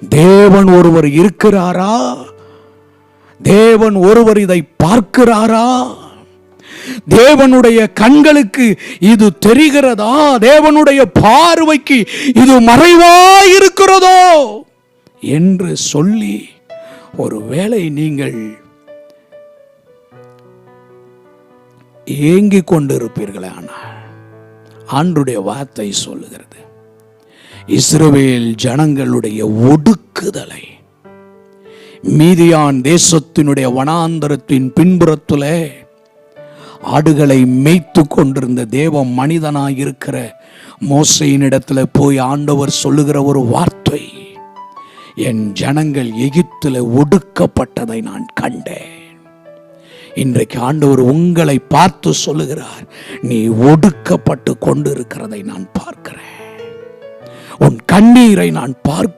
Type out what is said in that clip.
தேவன் ஒருவர் இருக்கிறாரா? தேவன் ஒருவர் இதை பார்க்கிறாரா? தேவனுடைய கண்களுக்கு இது தெரிகிறதா? தேவனுடைய பார்வைக்கு இது மறைவாயிருக்கிறதோ என்று சொல்லி ஒருவேளை நீங்கள் ஏங்கிக் கொண்டிருப்பீர்களே, ஆனால் ஆண்டவருடைய வார்த்தை சொல்லுகிறது, இஸ்ரவேல் ஜனங்களுடைய ஒடுக்குதலை, மீதியான் தேசத்தினுடைய வனாந்தரத்தின் பின்புறத்தில் ஆடுகளை மேய்த்து கொண்டிருந்த தேவ மனிதனாயிருக்கிற மோசேயினிடத்தில் போய் ஆண்டவர் சொல்லுகிற ஒரு வார்த்தை, என் ஜனங்கள் எகிப்தில் ஒடுக்கப்பட்டதை நான் கண்டேன். இன்றைக்கு ஆண்டவர் உங்களை பார்த்து சொல்லுகிறார், நீ ஒடுக்கப்பட்டு கொண்டிருக்கிறதை நான் பார்க்கிறேன், உன் கண்ணீரை நான் பார்க்கிறேன்.